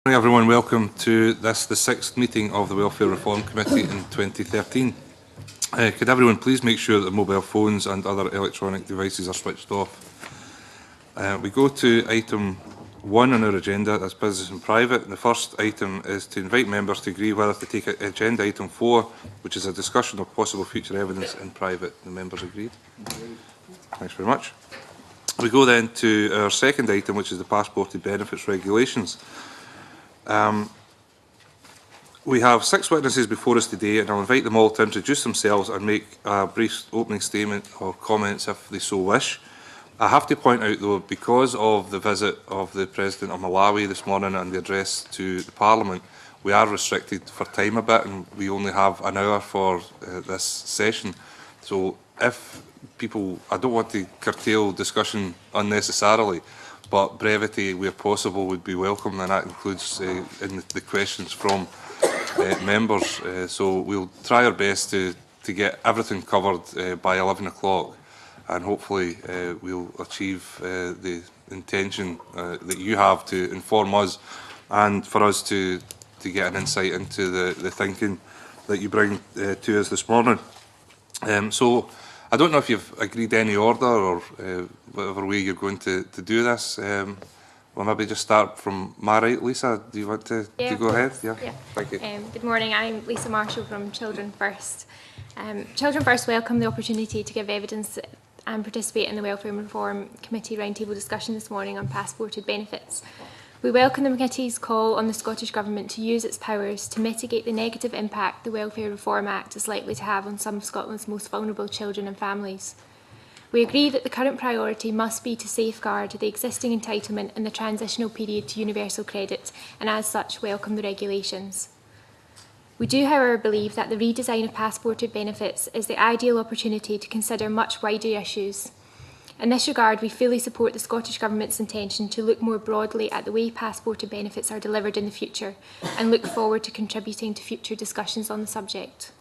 Good morning everyone, welcome to the 6th meeting of the Welfare Reform Committee in 2013. Could everyone please make sure that mobile phones and other electronic devices are switched off? We go to item 1 on our agenda, that's business in private. And the first item is to invite members to agree whether to take agenda item 4, which is a discussion of possible future evidence in private. The members agreed? Thanks very much. We go then to our second item, which is the passported benefits regulations. We have 6 witnesses before us today, and I'll invite them all to introduce themselves and make a brief opening statement or comments if they so wish. I have to point out, though, because of the visit of the President of Malawi this morning and the address to the Parliament, we are restricted for time a bit, and we only have an hour for this session. So if people, I don't want to curtail discussion unnecessarily, but brevity, where possible, would be welcome, and that includes in the questions from members. So we'll try our best to get everything covered by 11 o'clock, and hopefully we'll achieve the intention that you have to inform us and for us to get an insight into the thinking that you bring to us this morning. So I don't know if you've agreed any order or whatever way you're going to do this. We'll maybe just start from my right. Lisa, do you want to go ahead? Yeah. Thank you. Good morning. I'm Lisa Marshall from Children First. Children First welcome the opportunity to give evidence and participate in the Welfare and Reform Committee roundtable discussion this morning on passported benefits. We welcome the committee's call on the Scottish Government to use its powers to mitigate the negative impact the Welfare Reform Act is likely to have on some of Scotland's most vulnerable children and families. We agree that the current priority must be to safeguard the existing entitlement in the transitional period to universal credit, and as such welcome the regulations. We do, however, believe that the redesign of passported benefits is the ideal opportunity to consider much wider issues. In this regard, we fully support the Scottish Government's intention to look more broadly at the way passported benefits are delivered in the future and look forward to contributing to future discussions on the subject.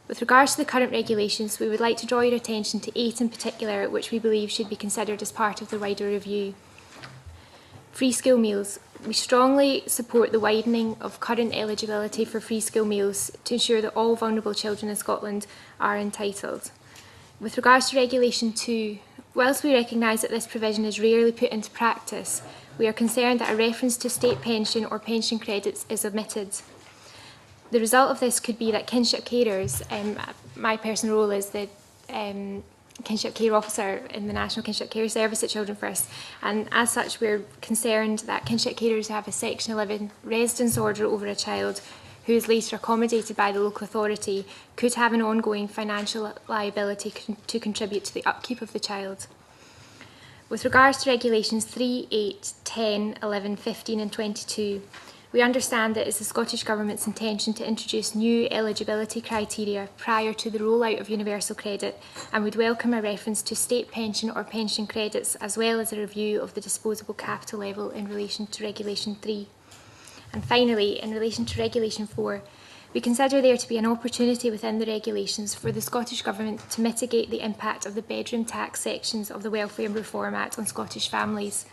With regards to the current regulations, we would like to draw your attention to 8 in particular, which we believe should be considered as part of the wider review. Free school meals. We strongly support the widening of current eligibility for free school meals to ensure that all vulnerable children in Scotland are entitled. With regards to Regulation 2, whilst we recognise that this provision is rarely put into practice, we are concerned that a reference to state pension or pension credits is omitted. The result of this could be that kinship carers, my personal role is the kinship care officer in the National Kinship Care Service at Children First, and as such we're concerned that kinship carers who have a Section 11 residence order over a child who is later accommodated by the local authority could have an ongoing financial liability to contribute to the upkeep of the child. With regards to Regulations 3, 8, 10, 11, 15 and 22, we understand that it is the Scottish Government's intention to introduce new eligibility criteria prior to the rollout of universal credit, and would welcome a reference to state pension or pension credits, as well as a review of the disposable capital level in relation to Regulation 3. And finally, in relation to Regulation 4, we consider there to be an opportunity within the regulations for the Scottish Government to mitigate the impact of the bedroom tax sections of the Welfare and Reform Act on Scottish families.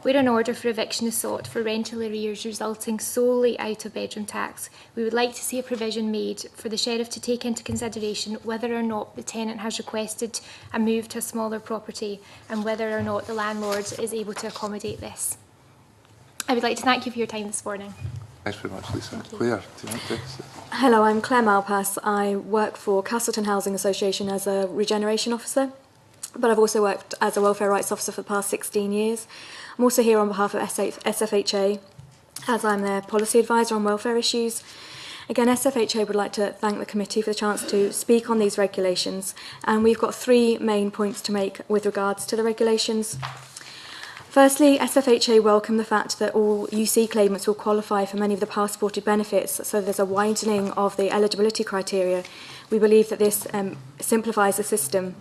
Where an order for eviction is sought for rental arrears resulting solely out of bedroom tax, we would like to see a provision made for the Sheriff to take into consideration whether or not the tenant has requested a move to a smaller property and whether or not the landlord is able to accommodate this. I would like to thank you for your time this morning. Thanks very much, Lisa. Claire, do you want to? Hello, I'm Claire MALPAS. I work for Castleton Housing Association as a regeneration officer, but I've also worked as a welfare rights officer for the past 16 years. I'm also here on behalf of SFHA, as I'm their policy advisor on welfare issues. Again, SFHA would like to thank the committee for the chance to speak on these regulations, and we've got 3 main points to make with regards to the regulations. Firstly, SFHA welcome the fact that all UC claimants will qualify for many of the passported benefits, so there's a widening of the eligibility criteria. We believe that this simplifies the system.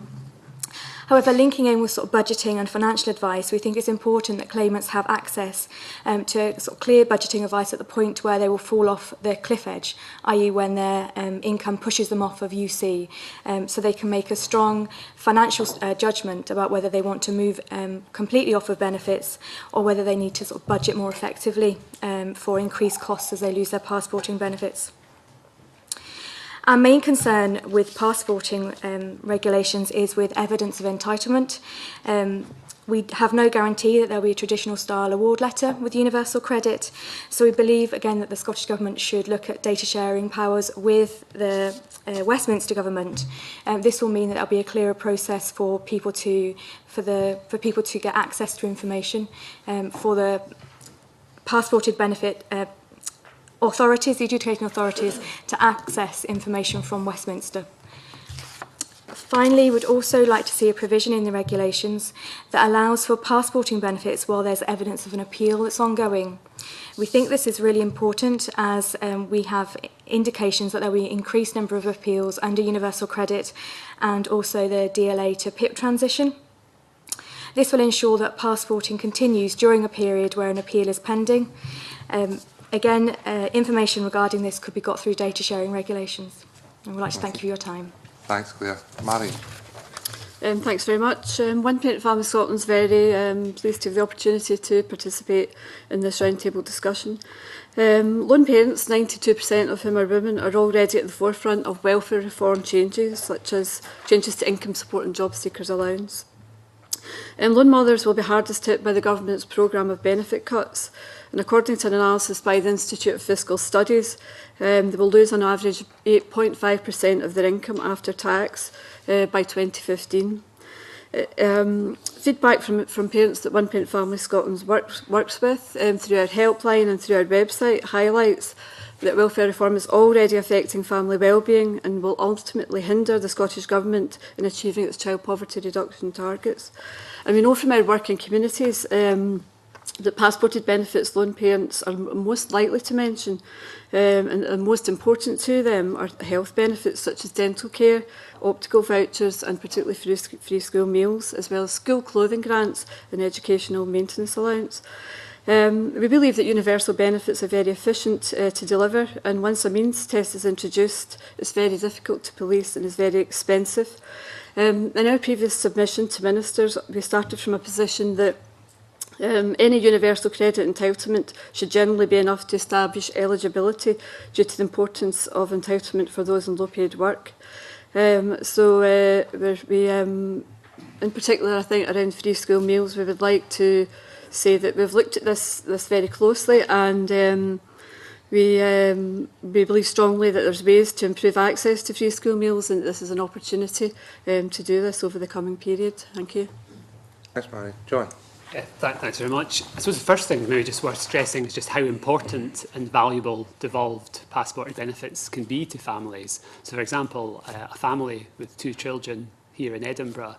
However, linking in with sort of budgeting and financial advice, we think it's important that claimants have access to sort of clear budgeting advice at the point where they will fall off the cliff edge, i.e. when their income pushes them off of UC, so they can make a strong financial judgment about whether they want to move completely off of benefits or whether they need to sort of budget more effectively for increased costs as they lose their passporting benefits. Our main concern with passporting regulations is with evidence of entitlement. We have no guarantee that there will be a traditional style award letter with universal credit, so we believe again that the Scottish Government should look at data sharing powers with the Westminster Government. This will mean that there will be a clearer process for people to get access to information for the passported benefit authorities, the adjudicating authorities, to access information from Westminster. Finally, we'd also like to see a provision in the regulations that allows for passporting benefits while there's evidence of an appeal that's ongoing. We think this is really important as we have indications that there will be an increased number of appeals under universal credit and also the DLA to PIP transition. This will ensure that passporting continues during a period where an appeal is pending. Again, information regarding this could be got through data sharing regulations. I would like to thank you for your time. Thanks, Claire. Marion. Thanks very much. One Parent Family Scotland is very pleased to have the opportunity to participate in this roundtable discussion. Lone parents, 92% of whom are women, are already at the forefront of welfare reform changes, such as changes to income support and job seekers allowance. Lone mothers will be hardest hit by the government's programme of benefit cuts, and according to an analysis by the Institute of Fiscal Studies, they will lose on average 8.5% of their income after tax by 2015. Feedback from parents that One Parent Family Scotland works with through our helpline and through our website highlights that welfare reform is already affecting family wellbeing and will ultimately hinder the Scottish Government in achieving its child poverty reduction targets. And we know from our work in communities that passported benefits lone parents are most likely to mention and most important to them are health benefits such as dental care, optical vouchers and particularly free school meals, as well as school clothing grants and educational maintenance allowance. We believe that universal benefits are very efficient to deliver, and once a means test is introduced, it's very difficult to police and is very expensive. In our previous submission to ministers, we started from a position that any universal credit entitlement should generally be enough to establish eligibility due to the importance of entitlement for those in low-paid work. In particular, I think around free school meals, we would like to say that we've looked at this very closely, and we believe strongly that there's ways to improve access to free school meals, and this is an opportunity to do this over the coming period. Thank you. Thanks, Marion. John. Thanks very much. I suppose the first thing maybe just worth stressing is just how important and valuable devolved passport benefits can be to families. So, for example, a family with 2 children here in Edinburgh,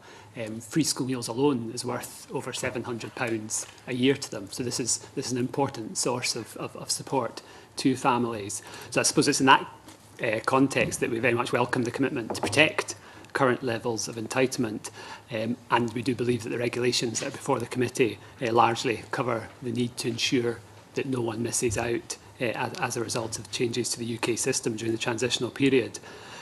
free school meals alone is worth over £700 a year to them. So this is an important source of support to families. So I suppose it's in that context that we very much welcome the commitment to protect current levels of entitlement, and we do believe that the regulations that are before the committee largely cover the need to ensure that no one misses out as a result of changes to the UK system during the transitional period.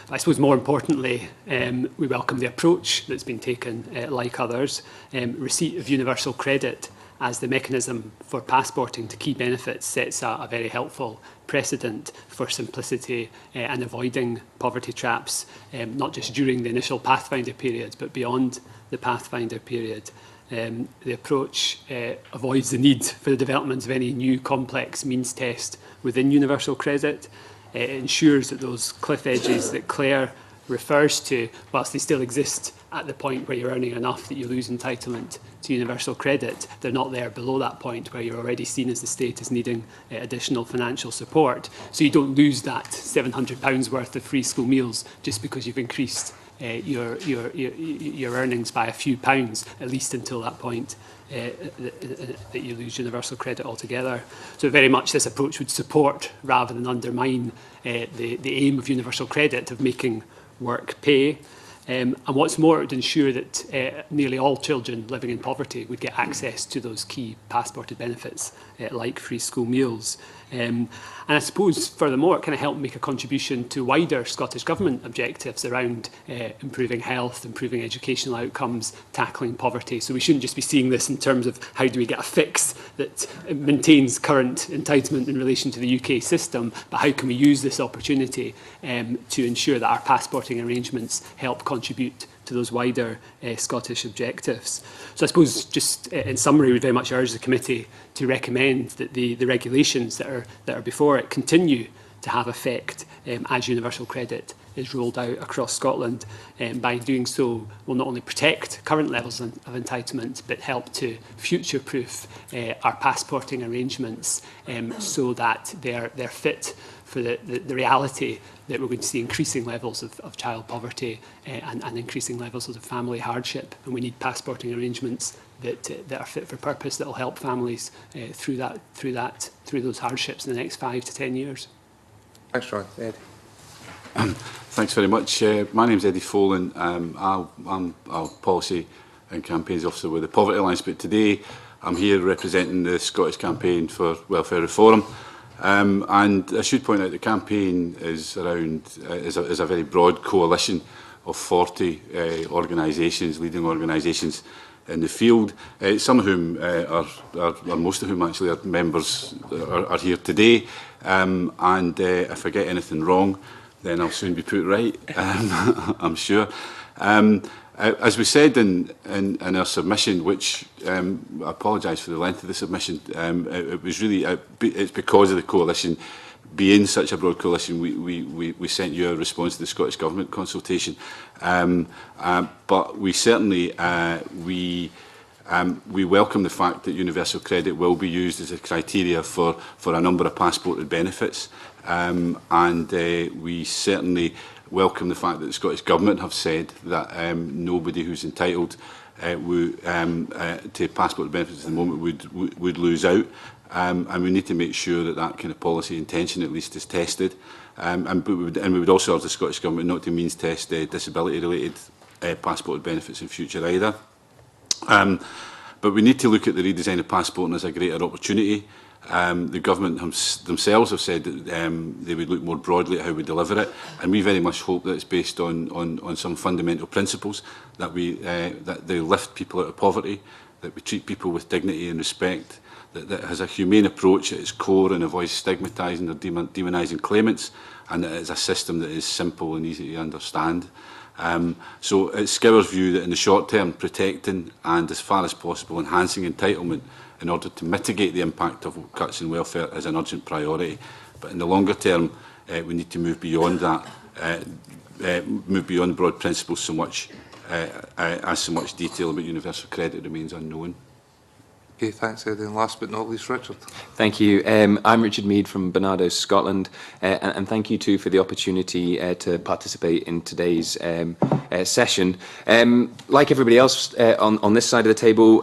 I suppose more importantly, we welcome the approach that's been taken, like others, receipt of universal credit as the mechanism for passporting to key benefits sets a very helpful precedent for simplicity and avoiding poverty traps, not just during the initial Pathfinder period, but beyond the Pathfinder period. The approach avoids the need for the development of any new complex means test within universal credit. It ensures that those cliff edges that CLAIR refers to, whilst they still exist at the point where you're earning enough that you lose entitlement to universal credit, they're not there below that point where you're already seen as the state as needing additional financial support. So you don't lose that £700 worth of free school meals just because you've increased your earnings by a few pounds, at least until that point that you lose universal credit altogether. So very much this approach would support rather than undermine the aim of universal credit of making work pay. And what's more, it would ensure that nearly all children living in poverty would get access to those key passported benefits, like free school meals. And I suppose, furthermore, it kind of helped make a contribution to wider Scottish Government objectives around improving health, improving educational outcomes, tackling poverty. So we shouldn't just be seeing this in terms of how do we get a fix that maintains current entitlement in relation to the UK system, but how can we use this opportunity to ensure that our passporting arrangements help contribute to those wider Scottish objectives. So I suppose, just in summary, we very much urge the committee to recommend that the regulations that are before it continue to have effect as universal credit is rolled out across Scotland. By doing so, will not only protect current levels of entitlement, but help to future-proof our passporting arrangements so that they're fit for the reality that we're going to see increasing levels of child poverty and increasing levels of family hardship. And we need passporting arrangements that are fit for purpose, that will help families through those hardships in the next 5 to 10 years. Thanks, John. Ed. Thanks very much. My name's Eddie Folan. I'm a Policy and Campaigns Officer with the Poverty Alliance, but today I'm here representing the Scottish Campaign for Welfare Reform. And I should point out the campaign is a very broad coalition of 40 organisations, leading organisations in the field. Some of whom or most of whom actually are members are here today. And if I get anything wrong, then I'll soon be put right. I'm sure. As we said in our submission, which I apologise for the length of the submission, it was really it's because of the coalition being such a broad coalition. We sent you a response to the Scottish Government consultation, but we certainly we welcome the fact that universal credit will be used as a criteria for a number of passported benefits, and we certainly welcome the fact that the Scottish Government have said that nobody who's entitled to passport benefits at the moment would lose out, and we need to make sure that that kind of policy intention at least is tested, and we would also urge the Scottish Government not to means test disability-related passport benefits in future either. But we need to look at the redesign of passporting as a greater opportunity. The government themselves have said that they would look more broadly at how we deliver it, and we very much hope that it's based on some fundamental principles, that they lift people out of poverty, that we treat people with dignity and respect, that has a humane approach at its core and avoids stigmatising or demonising claimants, and that it's a system that is simple and easy to understand. So it's Scour's view that in the short term, protecting and as far as possible enhancing entitlement in order to mitigate the impact of cuts in welfare is an urgent priority. But in the longer term, we need to move beyond that, move beyond broad principles so much, as so much detail about universal credit remains unknown. Okay, thanks, Eddie. And last but not least, Richard. Thank you. I'm Richard Mead from Barnardo, Scotland, and thank you too for the opportunity to participate in today's session. Like everybody else on this side of the table,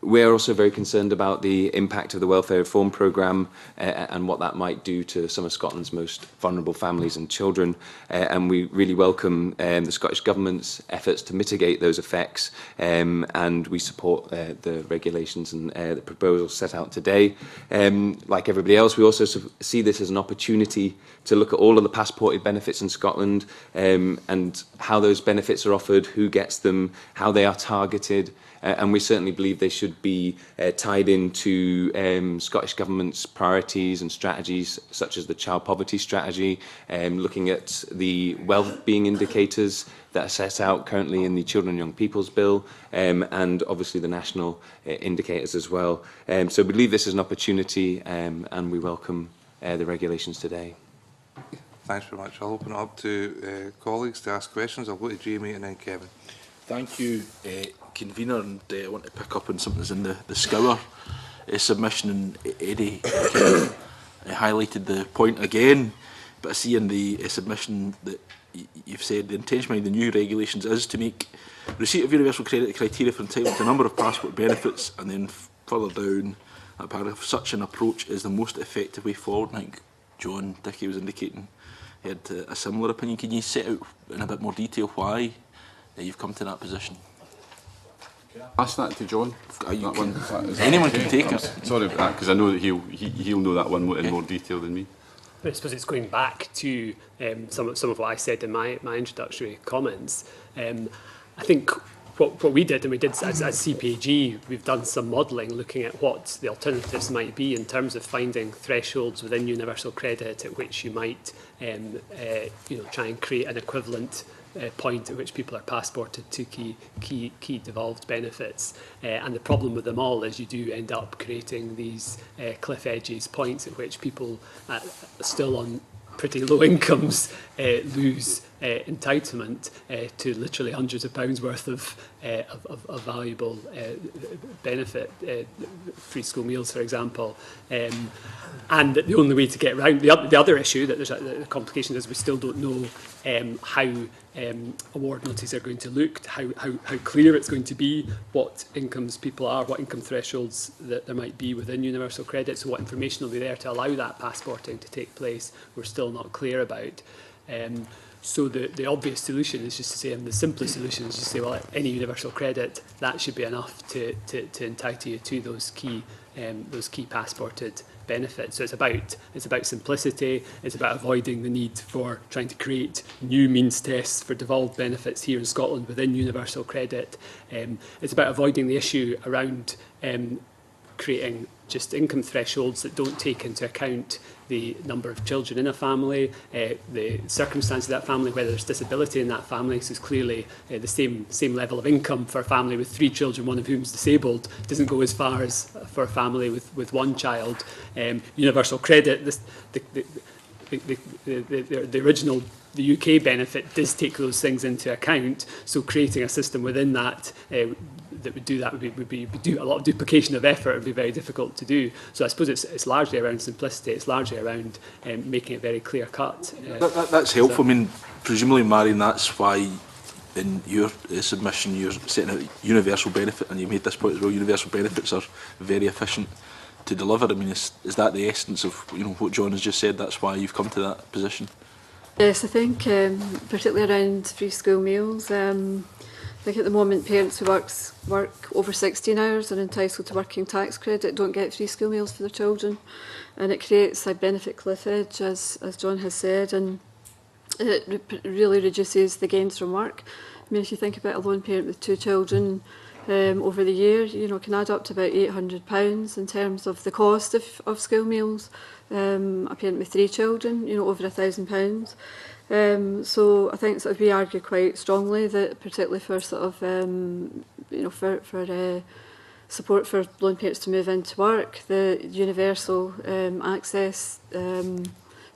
we're also very concerned about the impact of the welfare reform programme and what that might do to some of Scotland's most vulnerable families and children. And we really welcome the Scottish Government's efforts to mitigate those effects, and we support the regulations and the proposals set out today. Like everybody else, we also see this as an opportunity to look at all of the passported benefits in Scotland, and how those benefits are offered, who gets them, how they are targeted, and we certainly believe they should be tied into Scottish Government's priorities and strategies, such as the child poverty strategy, looking at the well-being indicators that are set out currently in the Children and Young People's Bill, and obviously the national indicators as well. So we believe this is an opportunity, and we welcome the regulations today. Thanks very much. I'll open it up to colleagues to ask questions. I'll go to Jamie and then Kevin. Thank you, Convener, and I want to pick up on something that's in the Scour submission, and Eddie highlighted the point again, but I see in the submission that you've said the intention behind the new regulations is to make receipt of universal credit criteria for entitlement to a number of passport benefits, and then further down that paragraph, such an approach is the most effective way forward. I think John Dickey was indicating he had a similar opinion. Can you set out in a bit more detail why you've come to that position. Ask that to John. You That can- one, is anyone that can okay? take I'm it. Sorry about that, because I know that he'll know that one in more detail than me. But I suppose it's going back to some of what I said in my introductory comments. I think what we did, and we did as CPAG, we've done some modelling looking at what the alternatives might be in terms of finding thresholds within universal credit at which you might try and create an equivalent point at which people are passported to key devolved benefits. And the problem with them all is you do end up creating these cliff edges, points at which people still on pretty low incomes lose entitlement to literally hundreds of pounds worth of valuable benefit, free school meals, for example. And the only way to get around the other issue that there's the complication is we still don't know how award notices are going to look, how clear it's going to be, what incomes people are, what income thresholds that there might be within universal credit, so what information will be there to allow that passporting to take place, we're still not clear about. So the obvious solution is just to say, and the simplest solution is just to say, well, any universal credit, that should be enough to entitle you to those key passported benefits. So it's about simplicity, it's about avoiding the need for trying to create new means tests for devolved benefits here in Scotland within universal credit. It's about avoiding the issue around creating just income thresholds that don't take into account the number of children in a family, the circumstances of that family, whether there's disability in that family. So it's clearly the same level of income for a family with 3 children, one of whom is disabled, doesn't go as far as for a family with 1 child. Universal credit, the original, the UK benefit does take those things into account. So creating a system within that that would do that would be a lot of duplication of effort. It would be very difficult to do. So I suppose it's largely around simplicity. It's largely around making it very clear cut. That's helpful. I mean, presumably, Marion, that's why in your submission you're setting out universal benefit, and you made this point as well. Universal benefits are very efficient to deliver. I mean, is that the essence of what John has just said? That's why you've come to that position. Yes, I think particularly around free school meals. I think at the moment parents who work over 16 hours are entitled to working tax credit, don't get free school meals for their children, and it creates a benefit cliff edge, as John has said, and it really reduces the gains from work. I mean, if you think about a lone parent with 2 children over the year, can add up to about £800 in terms of the cost of school meals. A parent with 3 children, over £1,000. So I think we argue quite strongly that, particularly for for support for lone parents to move into work, the universal access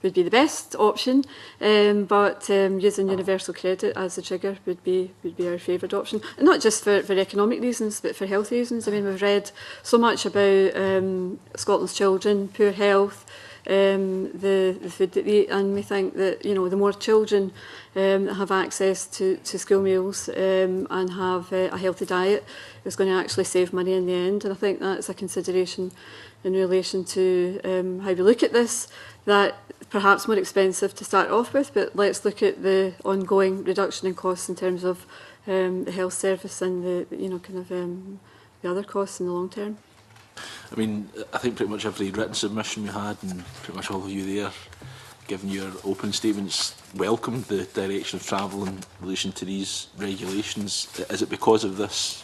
would be the best option, but using universal credit as the trigger would be our favoured option, and not just for economic reasons but for health reasons. I mean, we've read so much about Scotland's children, poor health, the food that they eat, and we think that the more children that have access to school meals and have a healthy diet is going to actually save money in the end. And I think that's a consideration in relation to how we look at this, that perhaps more expensive to start off with, but let's look at the ongoing reduction in costs in terms of the health service and the other costs in the long term. I mean, I think pretty much every written submission we had, and pretty much all of you there, given your open statements, welcomed the direction of travel in relation to these regulations. Is it because of this,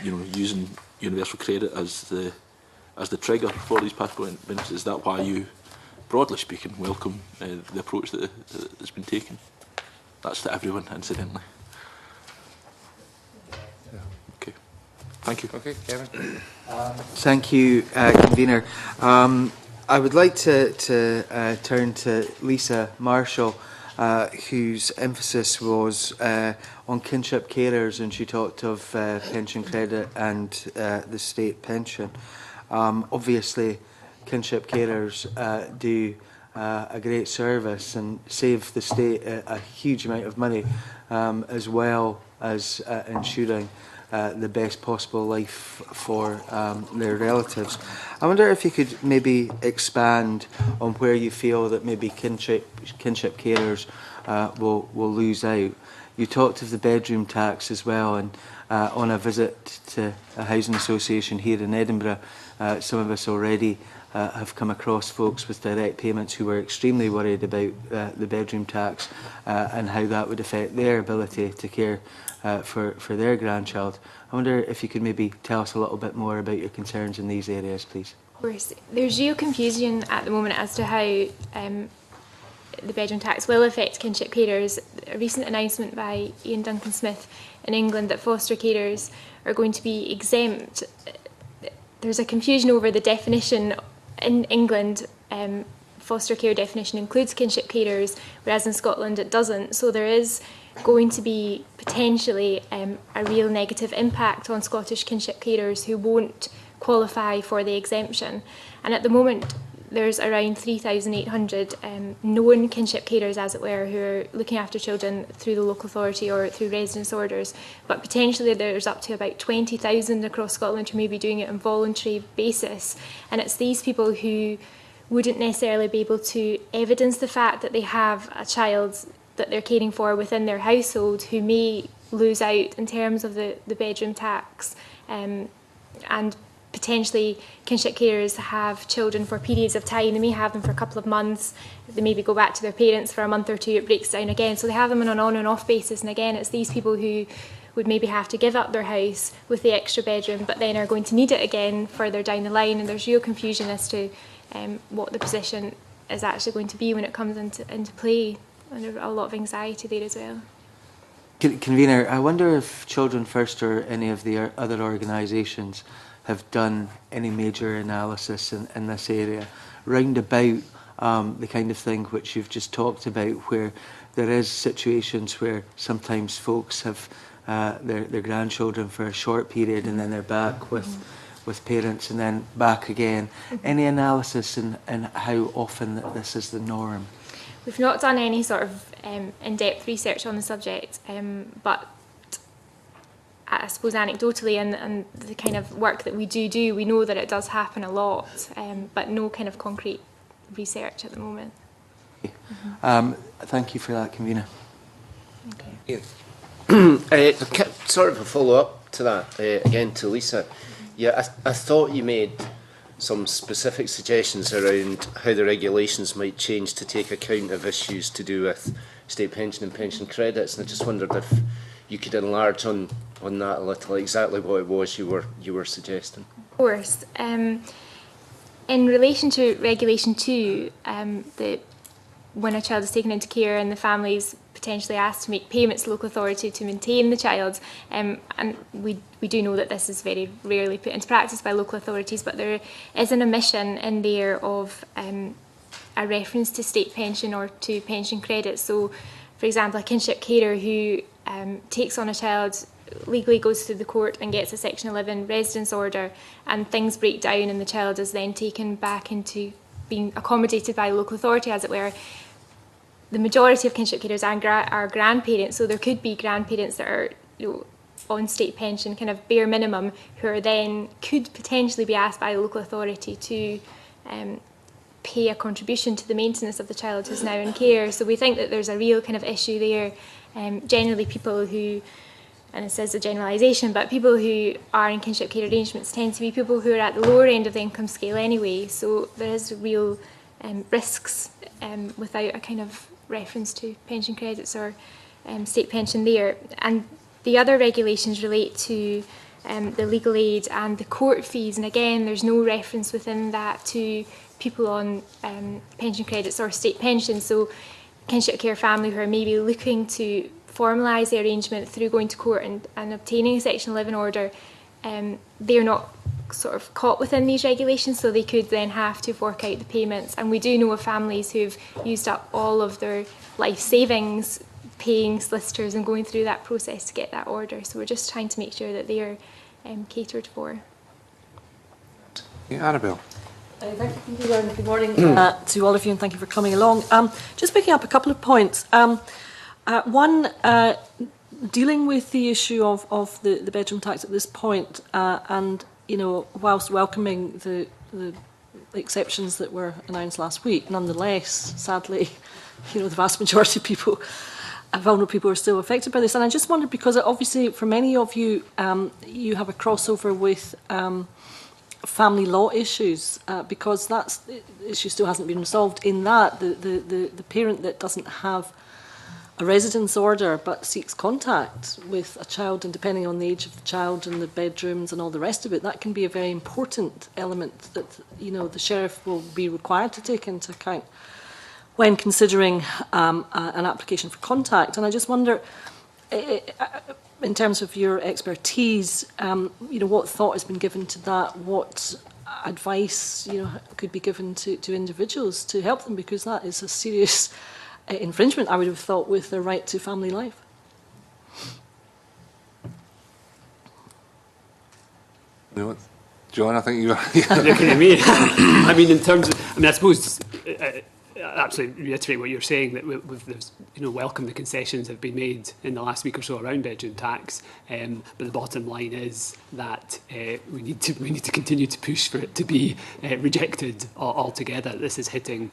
using universal credit as the trigger for these passport benefits? Is that why you, broadly speaking, welcome the approach that has been taken? That's to everyone, incidentally. Okay. Thank you. Okay, Kevin. Thank you, Convener. I would like to turn to Lisa Marshall, whose emphasis was on kinship carers, and she talked of pension credit and the state pension. Obviously, kinship carers do a great service and save the state a huge amount of money, as well as ensuring the best possible life for their relatives. I wonder if you could maybe expand on where you feel that maybe kinship carers will lose out. You talked of the bedroom tax as well, and on a visit to a housing association here in Edinburgh, some of us already have come across folks with direct payments who were extremely worried about the bedroom tax and how that would affect their ability to care for their grandchild. I wonder if you could maybe tell us a little bit more about your concerns in these areas, please. Of course, there's real confusion at the moment as to how the bedroom tax will affect kinship carers. A recent announcement by Ian Duncan-Smith in England that foster carers are going to be exempt. There's a confusion over the definition. In England, foster care definition includes kinship carers, whereas in Scotland it doesn't. So there is going to be potentially a real negative impact on Scottish kinship carers who won't qualify for the exemption. And at the moment, there's around 3,800 known kinship carers, as it were, who are looking after children through the local authority or through residence orders. But potentially there's up to about 20,000 across Scotland who may be doing it on a voluntary basis. And it's these people who wouldn't necessarily be able to evidence the fact that they have a child that they're caring for within their household who may lose out in terms of the bedroom tax. And potentially kinship carers have children for periods of time. They may have them for a couple of months. They maybe go back to their parents for a month or two. It breaks down again. So they have them on an on and off basis. And again, it's these people who would maybe have to give up their house with the extra bedroom, but then are going to need it again further down the line. And there's real confusion as to what the position is actually going to be when it comes into play. And there's a lot of anxiety there as well. Convener, I wonder if Children First or any of the other organisations have done any major analysis in this area, round about the kind of thing which you've just talked about, where there is situations where sometimes folks have their grandchildren for a short period and then they're back with parents and then back again. Any analysis in how often this is the norm? We've not done any sort of in-depth research on the subject, but I suppose anecdotally and the kind of work that we do, we know that it does happen a lot, but no kind of concrete research at the moment. Thank you for that, Convener. Okay. Sort of a follow-up to that, again to Lisa. Yeah, I thought you made some specific suggestions around how the regulations might change to take account of issues to do with state pension and pension credits, and I just wondered if you could enlarge on that a little, exactly what it was you were suggesting. Of course. In relation to Regulation 2, when a child is taken into care and the family is potentially asked to make payments to local authority to maintain the child, and we do know that this is very rarely put into practice by local authorities, but there is an omission in there of a reference to state pension or to pension credits. So, for example, a kinship carer who takes on a child, legally goes to the court and gets a Section 11 residence order, and things break down and the child is then taken back into being accommodated by the local authority, as it were. The majority of kinship carers are grandparents, so there could be grandparents that are on state pension, kind of bare minimum, who are then could potentially be asked by the local authority to pay a contribution to the maintenance of the child who's now in care. So we think that there's a real kind of issue there. Generally people who, and it says a generalisation, but people who are in kinship care arrangements tend to be people who are at the lower end of the income scale anyway. So there is real risks without a kind of reference to pension credits or state pension there. And the other regulations relate to the legal aid and the court fees, and again there's no reference within that to people on pension credits or state pension. So kinship care family who are maybe looking to formalise the arrangement through going to court and obtaining a Section 11 order, they're not sort of caught within these regulations, so they could then have to fork out the payments. And we do know of families who've used up all of their life savings paying solicitors and going through that process to get that order. So we're just trying to make sure that they are catered for. Yeah, Annabelle. Thank you, Convener, and good morning to all of you, and thank you for coming along. Just picking up a couple of points. One, dealing with the issue of the bedroom tax at this point, and whilst welcoming the exceptions that were announced last week, nonetheless, sadly, the vast majority of people vulnerable people are still affected by this. And I just wondered, because obviously for many of you, you have a crossover with family law issues, because that's the issue still hasn't been resolved, in that the parent that doesn't have a residence order but seeks contact with a child, and depending on the age of the child and the bedrooms and all the rest of it, that can be a very important element that, you know, the sheriff will be required to take into account when considering an application for contact. And I just wonder, in terms of your expertise, you know, what thought has been given to that? What advice, you know, could be given to individuals to help them, because that is a serious infringement, I would have thought, with their right to family life. You know, John, I think you are looking at me. I mean, in terms of, I mean, I suppose, absolutely reiterate what you're saying, that we've you know, welcome the concessions that have been made in the last week or so around bedroom tax, but the bottom line is that we need to continue to push for it to be rejected altogether. This is hitting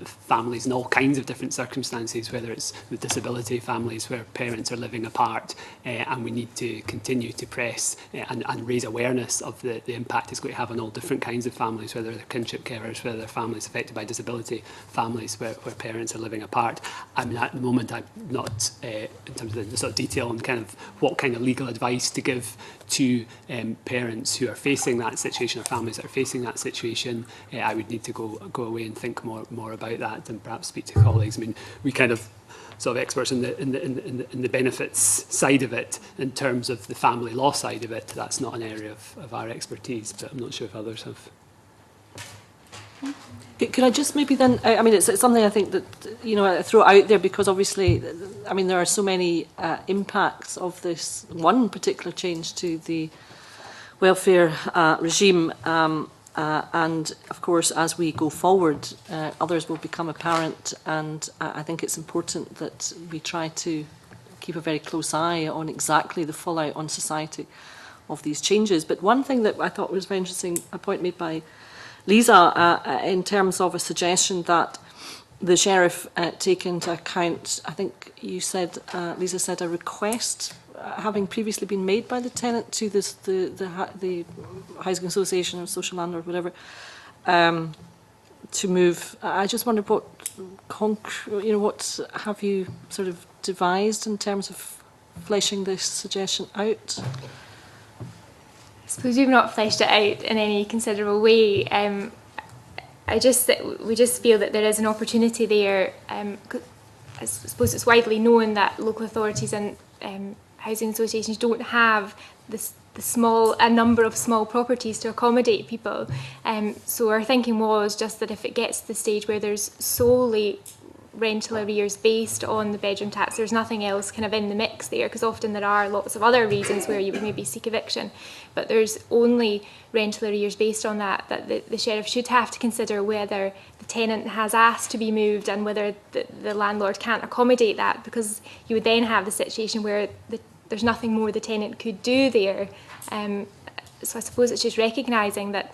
families in all kinds of different circumstances, whether it's with disability families where parents are living apart, and we need to continue to press and raise awareness of the impact it's going to have on all different kinds of families, whether they're kinship carers, whether they're families affected by disability, families where parents are living apart. I mean, at the moment, I'm not, in terms of the sort of detail on kind of what kind of legal advice to give to parents who are facing that situation, or families that are facing that situation. I would need to go away and think more about that, and perhaps speak to colleagues. I mean, we kind of sort of experts in the benefits side of it. In terms of the family law side of it, that's not an area of our expertise, but I'm not sure if others have. Could I just maybe then, I mean, it's something I think that, you know, I throw out there, because obviously, I mean, there are so many impacts of this one particular change to the welfare regime, and of course, as we go forward, others will become apparent, and I think it's important that we try to keep a very close eye on exactly the fallout on society of these changes. But one thing that I thought was very interesting, a point made by Lisa, in terms of a suggestion that the sheriff take into account, I think you said, Lisa said, a request having previously been made by the tenant to this, the housing association or social landlord, whatever, to move. I just wondered what what have you sort of devised in terms of fleshing this suggestion out? I suppose we've not fleshed it out in any considerable way. We just feel that there is an opportunity there. I suppose it's widely known that local authorities and housing associations don't have a number of small properties to accommodate people. So our thinking was just that if it gets to the stage where there's solely rental arrears based on the bedroom tax, there's nothing else kind of in the mix there, because often there are lots of other reasons where you would maybe seek eviction, but there's only rental arrears based on that the sheriff should have to consider whether the tenant has asked to be moved and whether the landlord can't accommodate that, because you would then have the situation where there's nothing more the tenant could do there. So I suppose it's just recognising that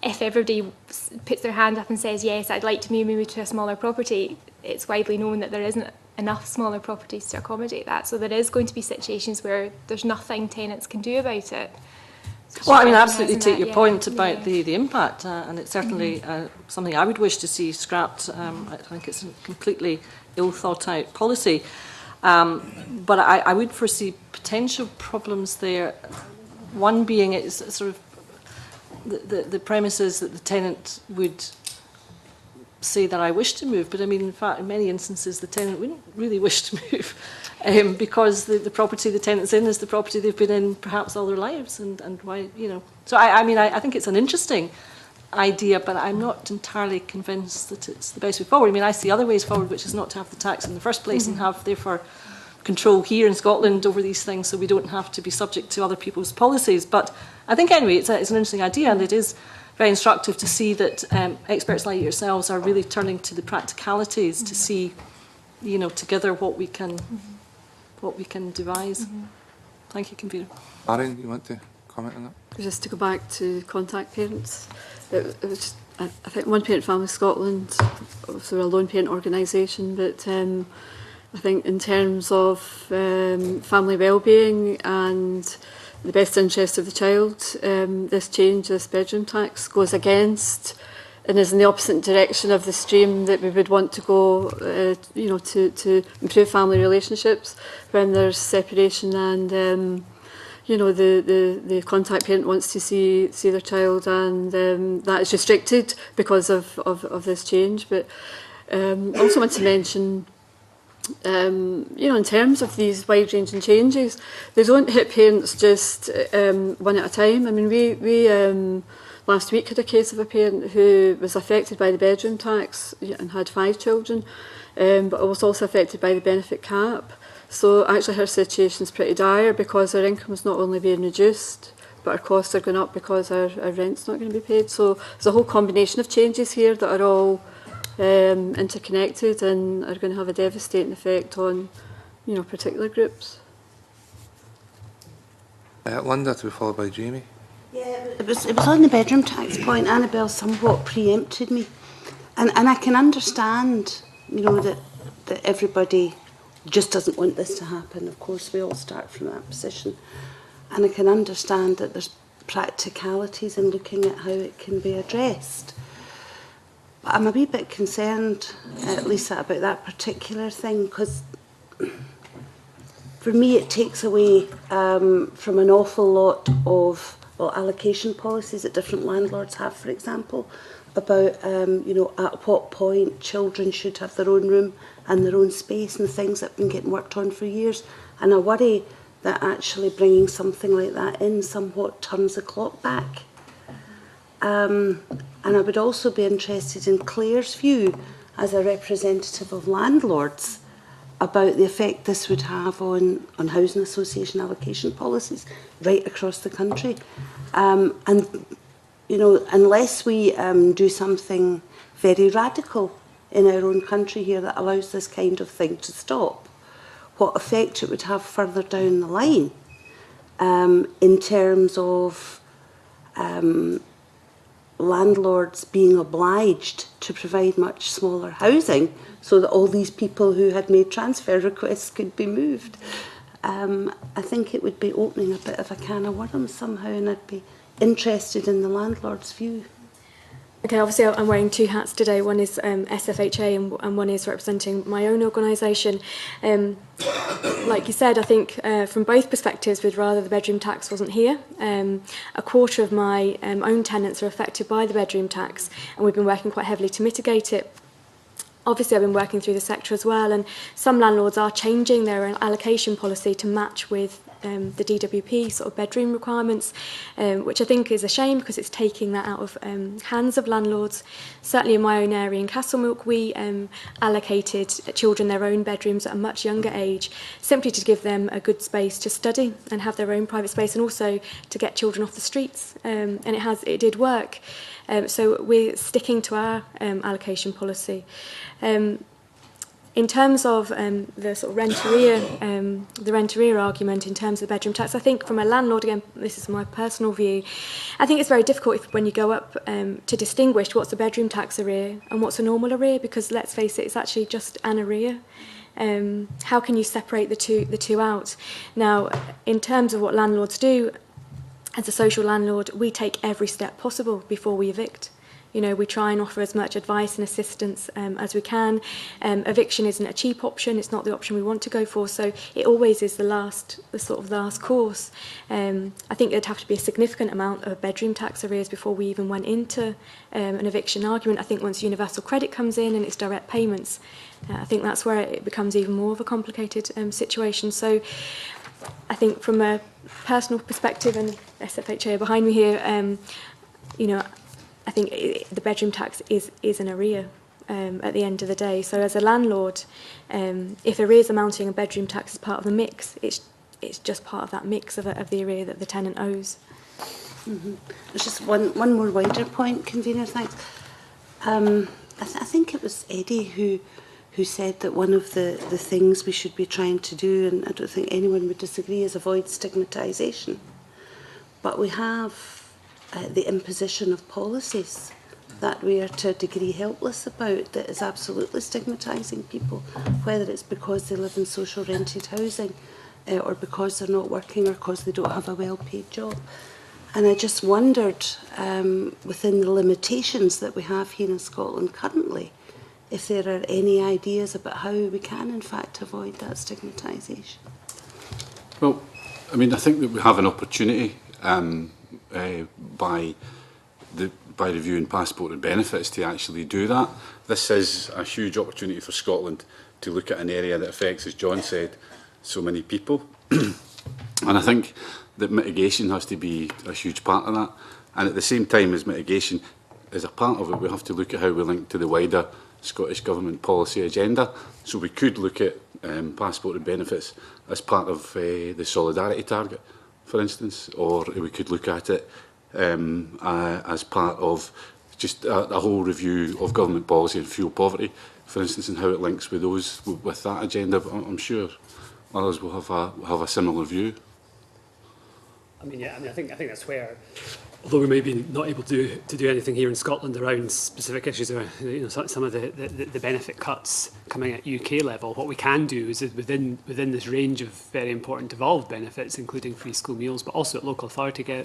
if everybody puts their hand up and says, yes, I'd like to move to a smaller property, it's widely known that there isn't enough smaller properties to accommodate that. So there is going to be situations where there's nothing tenants can do about it. So well, I mean, I absolutely take your point about the impact, and it's certainly something I would wish to see scrapped. I think it's a completely ill thought out policy. But I would foresee potential problems there. One being it's sort of the premise is that the tenant would say that I wish to move, but I mean, in fact, in many instances, the tenant wouldn't really wish to move because the property the tenant's in is the property they've been in perhaps all their lives, and why, you know. So I mean, I think it's an interesting idea, but I'm not entirely convinced that it's the best way forward. I mean, I see other ways forward, which is not to have the tax in the first place and have, therefore, control here in Scotland over these things, so we don't have to be subject to other people's policies. But I think anyway, it's an interesting idea, and it is very instructive to see that experts like yourselves are really turning to the practicalities to see, you know, together what we can devise. Thank you, Convener. Marion, you want to comment on that? Just to go back to contact parents, it was, I think One Parent Family Scotland, so we're a lone parent organisation, but I think in terms of family well-being and the best interest of the child, this change, this bedroom tax, goes against and is in the opposite direction of the stream that we would want to go, you know, to improve family relationships when there's separation and, you know, the contact parent wants to see their child, and that is restricted because of this change. But also want to mention, you know, in terms of these wide-ranging changes, they don't hit parents just one at a time. I mean, we last week had a case of a parent who was affected by the bedroom tax and had 5 children, but was also affected by the benefit cap. So actually her situation is pretty dire because her income is not only being reduced, but our costs are going up because our rent's not going to be paid. So there's a whole combination of changes here that are all interconnected and are going to have a devastating effect on, you know, particular groups. Linda, to be followed by Jamie. Yeah, it was on the bedroom tax point. Annabelle somewhat preempted me, and I can understand, you know, that everybody just doesn't want this to happen. Of course, we all start from that position, and I can understand that there's practicalities in looking at how it can be addressed. But I'm a wee bit concerned, Lisa, about that particular thing, because for me it takes away from an awful lot of allocation policies that different landlords have, for example, about you know, at what point children should have their own room and their own space, and things that have been getting worked on for years. And I worry that actually bringing something like that in somewhat turns the clock back. And I would also be interested in CLAIR's view as a representative of landlords about the effect this would have on housing association allocation policies right across the country. And, you know, unless we do something very radical in our own country here that allows this kind of thing to stop, what effect it would have further down the line in terms of landlords being obliged to provide much smaller housing so that all these people who had made transfer requests could be moved. I think it would be opening a bit of a can of worms somehow, and I'd be interested in the landlord's view. Okay, obviously I'm wearing 2 hats today. One is SFHA and one is representing my own organisation. Like you said, I think from both perspectives we'd rather the bedroom tax wasn't here. A quarter of my own tenants are affected by the bedroom tax, and we've been working quite heavily to mitigate it. Obviously I've been working through the sector as well, and some landlords are changing their allocation policy to match with the DWP sort of bedroom requirements, which I think is a shame because it's taking that out of hands of landlords. Certainly in my own area in Castlemilk, we allocated children their own bedrooms at a much younger age, simply to give them a good space to study and have their own private space, and also to get children off the streets, and it did work. So we're sticking to our allocation policy. In terms of the sort of rent-arrear argument in terms of the bedroom tax, I think from a landlord, again, this is my personal view, I think it's very difficult when you go up to distinguish what's a bedroom tax arrear and what's a normal arrear, because let's face it, it's actually just an arrear. How can you separate the two out? Now, in terms of what landlords do, as a social landlord, we take every step possible before we evict. You know, we try and offer as much advice and assistance as we can. Eviction isn't a cheap option; it's not the option we want to go for. So it always is the sort of last course. I think there'd have to be a significant amount of bedroom tax arrears before we even went into an eviction argument. I think once universal credit comes in and it's direct payments, I think that's where it becomes even more of a complicated situation. So I think from a personal perspective, and SFHA behind me here, you know, I think the bedroom tax is an arrear at the end of the day. So as a landlord, if arrears amounting a bedroom tax is part of the mix, it's just part of that mix of the arrear that the tenant owes. Mm-hmm. There's just one more wider point, convener. Thanks. I think it was Eddie who said that one of the things we should be trying to do, and I don't think anyone would disagree, is avoid stigmatisation. But we have the imposition of policies that we are to a degree helpless about, that is absolutely stigmatising people, whether it's because they live in social rented housing or because they're not working or because they don't have a well-paid job. And I just wondered, within the limitations that we have here in Scotland currently, if there are any ideas about how we can in fact avoid that stigmatisation. Well, I mean, I think that we have an opportunity by reviewing passport and benefits to actually do that. This is a huge opportunity for Scotland to look at an area that affects, as John said, so many people. And I think that mitigation has to be a huge part of that. And at the same time as mitigation is a part of it, we have to look at how we link to the wider Scottish Government policy agenda. So we could look at passport and benefits as part of the solidarity target, for instance, or we could look at it as part of just a whole review of government policy and fuel poverty, for instance, and how it links with those with that agenda. But I'm sure others will have a similar view. I mean, yeah, I think that's where, although we may be not able to do anything here in Scotland around specific issues, around, you know, some of the benefit cuts coming at UK level, what we can do is within this range of very important devolved benefits, including free school meals, but also at local authority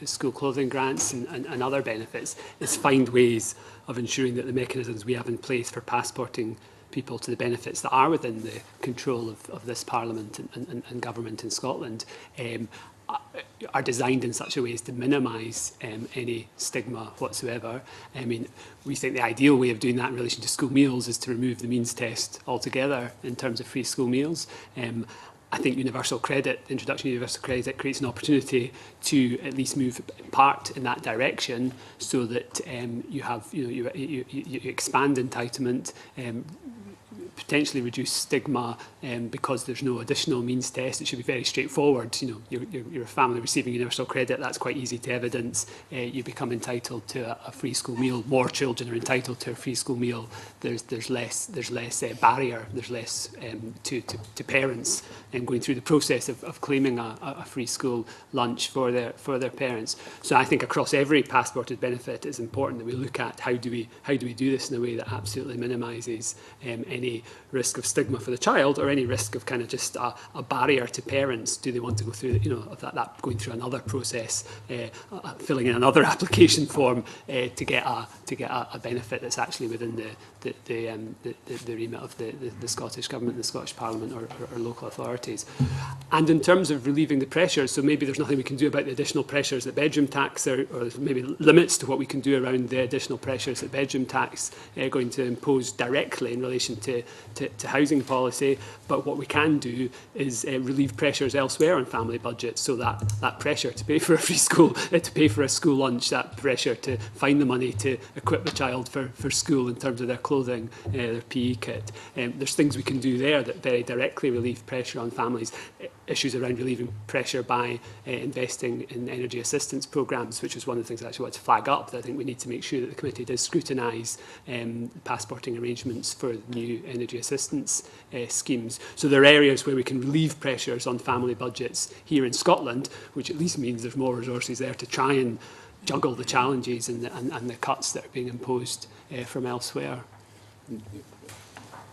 school clothing grants and other benefits, is find ways of ensuring that the mechanisms we have in place for passporting people to the benefits that are within the control of this Parliament and government in Scotland are designed in such a way as to minimise any stigma whatsoever. I mean, we think the ideal way of doing that in relation to school meals is to remove the means test altogether in terms of free school meals. I think universal credit, the introduction of universal credit, creates an opportunity to at least move in part in that direction, so that you expand entitlement, potentially reduce stigma because there's no additional means test. It should be very straightforward. You know, you're a family receiving universal credit. That's quite easy to evidence. You become entitled to a free school meal. More children are entitled to a free school meal. There's less barrier. There's less to parents going through the process of claiming a free school lunch for their parents. So I think across every passported benefit, it's important that we look at how do we do this in a way that absolutely minimises any risk of stigma for the child, or any risk of kind of just a barrier to parents. Do they want to go through, you know, of that going through another process, filling in another application form to get a benefit that's actually within the remit of the Scottish Government, the Scottish Parliament, or local authorities. And in terms of relieving the pressures, so maybe there's nothing we can do about the additional pressures that bedroom tax, or maybe limits to what we can do around the additional pressures that bedroom tax are going to impose directly in relation to housing policy. But what we can do is relieve pressures elsewhere on family budgets, so that pressure to pay for a free school, to pay for a school lunch, that pressure to find the money to equip the child for school in terms of their clothing, their PE kit. There's things we can do there that very directly relieve pressure on families. Issues around relieving pressure by investing in energy assistance programmes, which is one of the things I actually want to flag up, that I think we need to make sure that the committee does scrutinise passporting arrangements for new energy assistance schemes. So there are areas where we can relieve pressures on family budgets here in Scotland, which at least means there's more resources there to try and juggle the challenges and the cuts that are being imposed from elsewhere.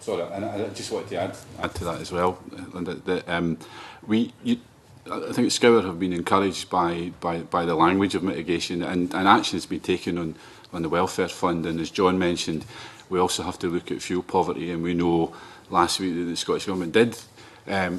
Sorry, and I just wanted to add to that as well, Linda, that I think Scour have been encouraged by the language of mitigation, and action has been taken on the welfare fund. And as John mentioned, we also have to look at fuel poverty, and we know last week that the Scottish Government did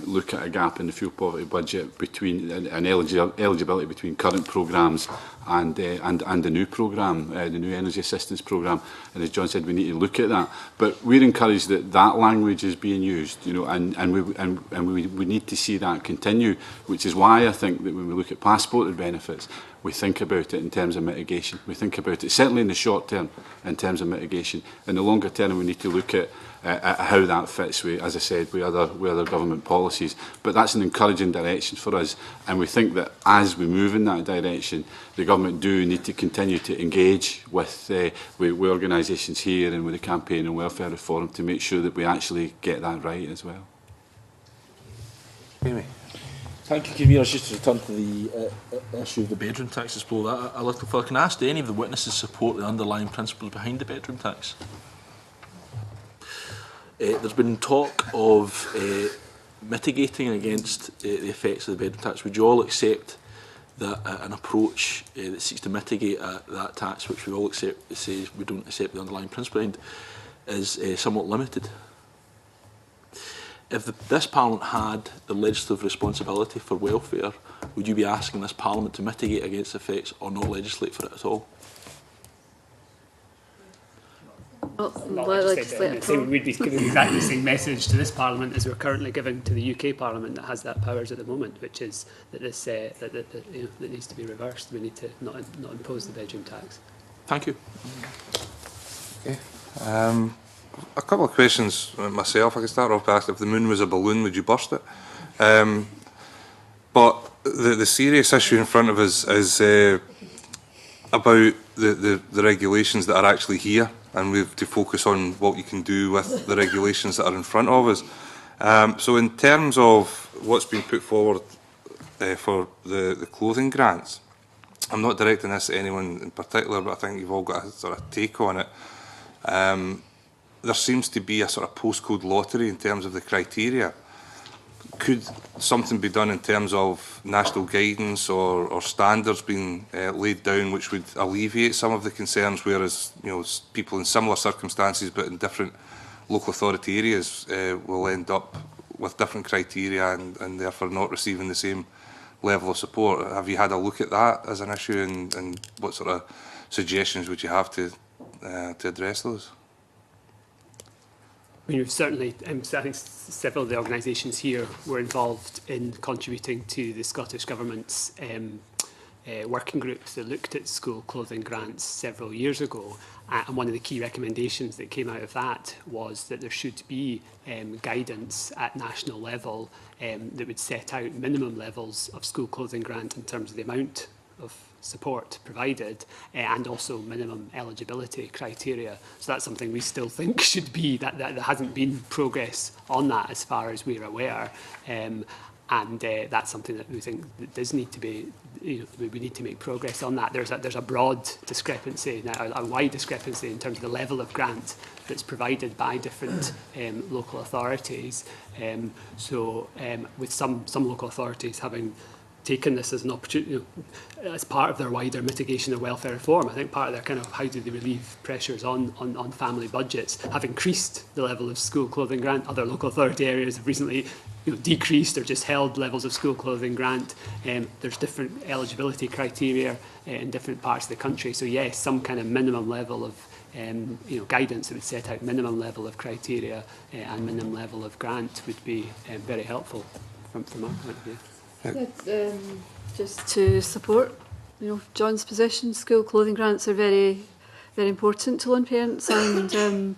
look at a gap in the fuel poverty budget between an eligibility between current programmes and the new programme, the new energy assistance programme. And as John said, we need to look at that. But we're encouraged that language is being used, you know, and we need to see that continue, which is why I think that when we look at passported benefits, we think about it in terms of mitigation. We think about it certainly in the short term in terms of mitigation. In the longer term, we need to look at how that fits with, as I said, with other government policies. But that's an encouraging direction for us, and we think that as we move in that direction, the government do need to continue to engage with organisations here and with the campaign on welfare reform to make sure that we actually get that right as well. Amy. Thank you, Convener. Just to return to the issue of the bedroom tax, explore that a little further. Can I ask, do any of the witnesses support the underlying principles behind the bedroom tax? There's been talk of mitigating against the effects of the bedroom tax. Would you all accept that an approach that seeks to mitigate that tax, which we all accept, says we don't accept the underlying principle behind, is somewhat limited? If this Parliament had the legislative responsibility for welfare, would you be asking this Parliament to mitigate against effects or not legislate for it at all? We'd be giving exactly the same message to this Parliament as we're currently giving to the UK Parliament that has that powers at the moment, which is that this that needs to be reversed. We need to not impose the bedroom tax. Thank you. Okay. A couple of questions myself. I could start off by asking, if the moon was a balloon, would you burst it? But the serious issue in front of us is about the regulations that are actually here, and we have to focus on what you can do with the regulations that are in front of us. So in terms of what's been put forward for the clothing grants, I'm not directing this at anyone in particular, but I think you've all got a sort of take on it. There seems to be a sort of postcode lottery in terms of the criteria. Could something be done in terms of national guidance or standards being laid down which would alleviate some of the concerns, whereas people in similar circumstances but in different local authority areas will end up with different criteria and therefore not receiving the same level of support? Have you had a look at that as an issue, and what sort of suggestions would you have to address those? I mean, we've certainly, I think several of the organisations here were involved in contributing to the Scottish Government's working groups that looked at school clothing grants several years ago. And one of the key recommendations that came out of that was that there should be guidance at national level that would set out minimum levels of school clothing grant in terms of the amount of support provided and also minimum eligibility criteria. So that's something we still think should be, that there hasn't been progress on that as far as we're aware. And that's something that we think that does need to be, we need to make progress on that. There's a broad discrepancy, now a wide discrepancy in terms of the level of grant that's provided by different local authorities. With some local authorities having taken this as an opportunity, as part of their wider mitigation of welfare reform. I think part of their kind of how do they relieve pressures on family budgets have increased the level of school clothing grant. Other local authority areas have recently decreased or just held levels of school clothing grant. There's different eligibility criteria in different parts of the country. So yes, some kind of minimum level of guidance that would set out minimum level of criteria and minimum level of grant would be very helpful from our point of view. Just to support, John's position, school clothing grants are very, very important to lone parents, and in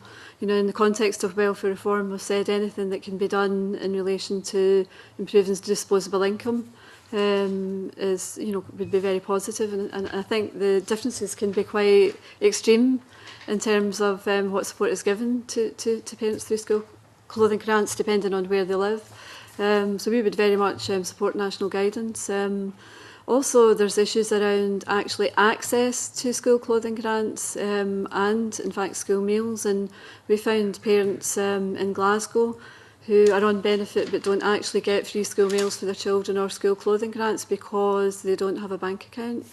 the context of welfare reform, we've said anything that can be done in relation to improving disposable income is, would be very positive, and I think the differences can be quite extreme in terms of what support is given to parents through school clothing grants, depending on where they live. So we would very much support national guidance. Also, there's issues around actually access to school clothing grants and, in fact, school meals. And we found parents in Glasgow who are on benefit but don't actually get free school meals for their children or school clothing grants because they don't have a bank account.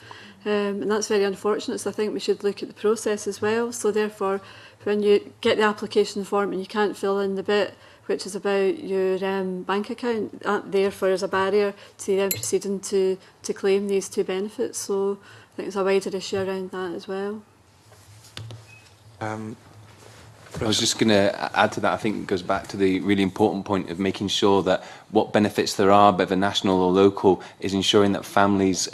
And that's very unfortunate, so I think we should look at the process as well. So therefore, when you get the application form and you can't fill in the bit which is about your bank account, therefore is a barrier to them proceeding to claim these two benefits. So I think there's a wider issue around that as well. I was just going to add to that. I think it goes back to the really important point of making sure that what benefits there are, whether national or local, is ensuring that families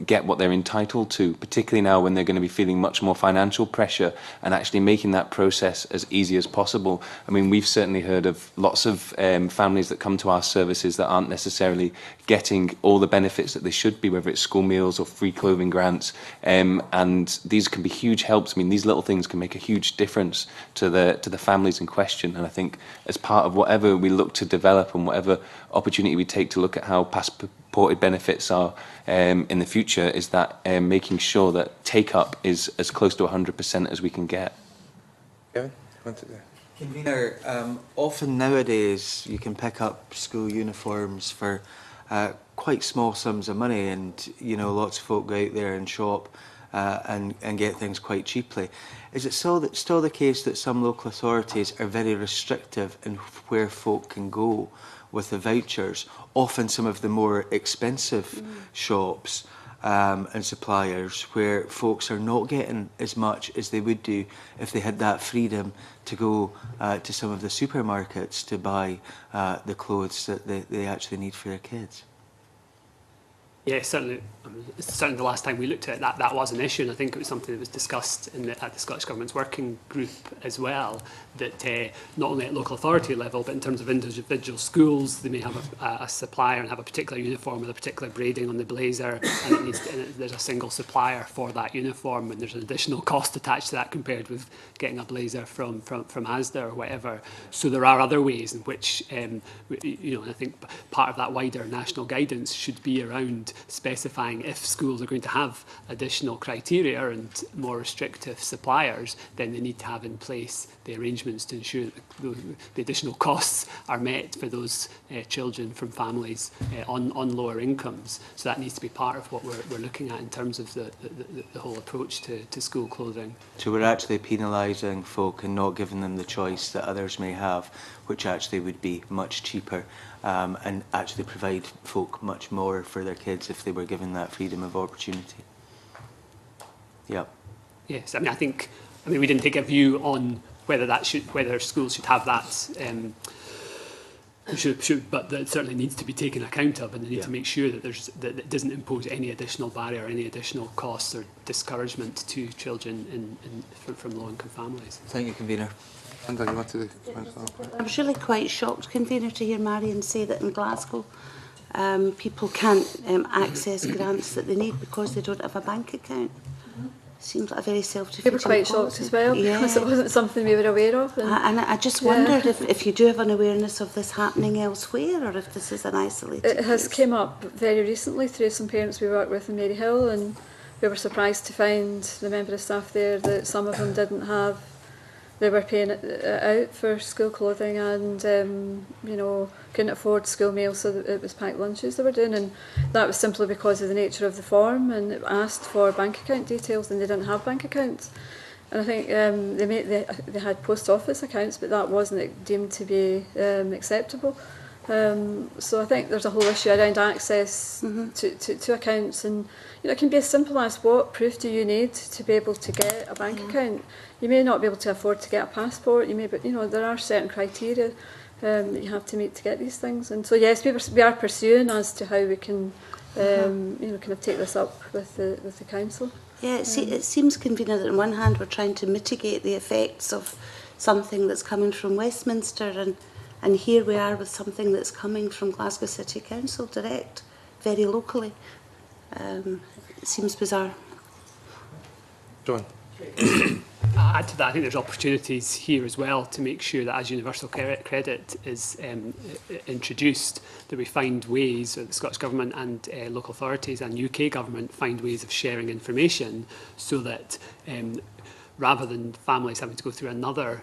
get what they're entitled to, particularly now when they're going to be feeling much more financial pressure, and actually making that process as easy as possible. I mean, we've certainly heard of lots of families that come to our services that aren't necessarily getting all the benefits that they should be, whether it's school meals or free clothing grants, and these can be huge helps. I mean, these little things can make a huge difference to the the families in question. And I think as part of whatever we look to develop and whatever opportunity we take to look at how passported benefits are in the future, is that making sure that take-up is as close to 100% as we can get. Kevin, you want to... Convener, often nowadays you can pick up school uniforms for quite small sums of money, and you know, lots of folk go out there and shop and get things quite cheaply. Is it still the case that some local authorities are very restrictive in where folk can go with the vouchers? Often some of the more expensive shops and suppliers, where folks are not getting as much as they would do if they had that freedom to go to some of the supermarkets to buy the clothes that they actually need for their kids. Yeah, certainly. Certainly, the last time we looked at it, that was an issue, and I think it was something that was discussed at the Scottish Government's working group as well. That not only at local authority level, but in terms of individual schools, they may have a supplier and have a particular uniform with a particular braiding on the blazer, and there's a single supplier for that uniform, and there's an additional cost attached to that compared with getting a blazer from Asda or whatever. So there are other ways in which, you know, I think part of that wider national guidance should be around specifying if schools are going to have additional criteria and more restrictive suppliers, then they need to have in place the arrangements to ensure that the additional costs are met for those children from families on lower incomes. So that needs to be part of what we're looking at in terms of the whole approach to school clothing. So we're actually penalising folk and not giving them the choice that others may have, which actually would be much cheaper and actually provide folk much more for their kids if they were given that freedom of opportunity. Yeah. Yes, I mean we didn't take a view on whether schools should have that. But that certainly needs to be taken account of, and they need to make sure that that it doesn't impose any additional barrier, any additional costs or discouragement to children from low-income families. Thank you, Convener. Linda, you want to comment? I was really quite shocked, Convener, to hear Marion say that in Glasgow people can't access grants that they need because they don't have a bank account. Seems like a very self-defeating We were quite policy. shocked as well, because it wasn't something we were aware of. And I just wondered if you do have an awareness of this happening elsewhere, or if this is an isolated It has case. came up very recently through some parents we work with in Maryhill, and we were surprised to find the member of staff there that some of them didn't have, they were paying it out for school clothing and you know, couldn't afford school meals, so it was packed lunches they were doing, and that was simply because of the nature of the form, and it asked for bank account details and they didn't have bank accounts. And I think they had post office accounts, but that wasn't deemed to be acceptable. So I think there's a whole issue around access to accounts, and you know, it can be as simple as, what proof do you need to be able to get a bank account? You may not be able to afford to get a passport, you may, but you know, there are certain criteria that you have to meet to get these things. And so yes, we are pursuing as to how we can you know, kind of take this up with the council. Yeah, it seems, Convener, that on one hand we're trying to mitigate the effects of something that's coming from Westminster, and here we are with something that's coming from Glasgow City Council direct, very locally. It seems bizarre. John. Add to that, I think there's opportunities here as well to make sure that as universal credit is introduced, that we find ways, the Scottish Government and local authorities and UK Government find ways of sharing information, so that rather than families having to go through another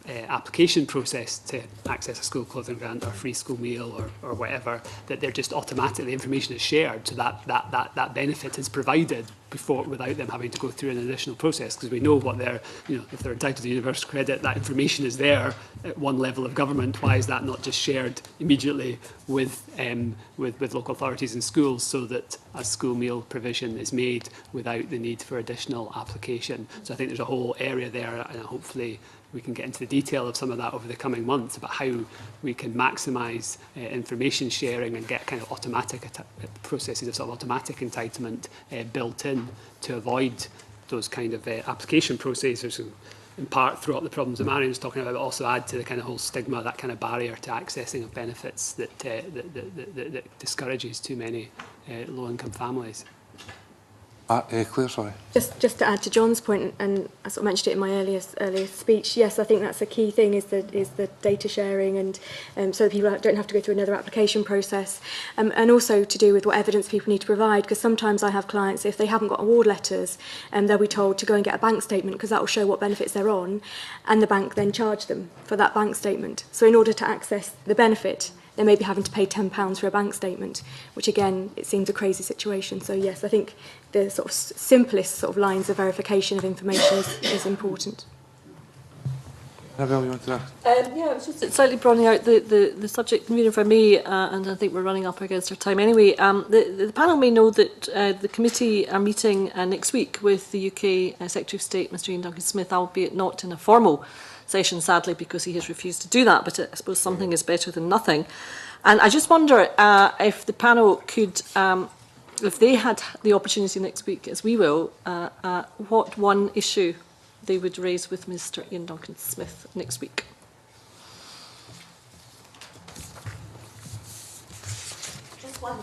application process to access a school clothing grant or free school meal or whatever, that they're just automatically, information is shared, so that benefit is provided before, without them having to go through an additional process, because we know what they're, you know, if they're entitled to universal credit, that information is there at one level of government. Why is that not just shared immediately with local authorities and schools, so that a school meal provision is made without the need for additional application? So I think there's a whole area there, and hopefully we can get into the detail of some of that over the coming months, about how we can maximise information sharing and get kind of automatic processes of sort of automatic entitlement built in to avoid those kind of application processes, who in part throw up the problems that Marion's talking about, but also add to the kind of whole stigma, that kind of barrier to accessing of benefits that discourages too many low-income families. Claire, sorry. Just to add to John's point, and I sort of mentioned it in my earlier speech, yes, I think that's a key thing, is the data sharing, and so that people don't have to go through another application process, and also to do with what evidence people need to provide, because sometimes I have clients, if they haven't got award letters, they'll be told to go and get a bank statement, because that will show what benefits they're on, and the bank then charge them for that bank statement. So in order to access the benefit, they may be having to pay £10 for a bank statement, which again, it seems a crazy situation. So yes, I think the sort of simplest sort of lines of verification of information is important. Annabelle, you want to ask? Yeah, it was just slightly broadening out the subject, convener, for me, and I think we're running up against our time anyway. The panel may know that the committee are meeting next week with the UK Secretary of State, Mr Ian Duncan-Smith, albeit not in a formal session, sadly, because he has refused to do that, but I suppose something is better than nothing. And I just wonder if the panel could, if they had the opportunity next week, as we will, what one issue they would raise with Mr Ian Duncan-Smith next week. Just one.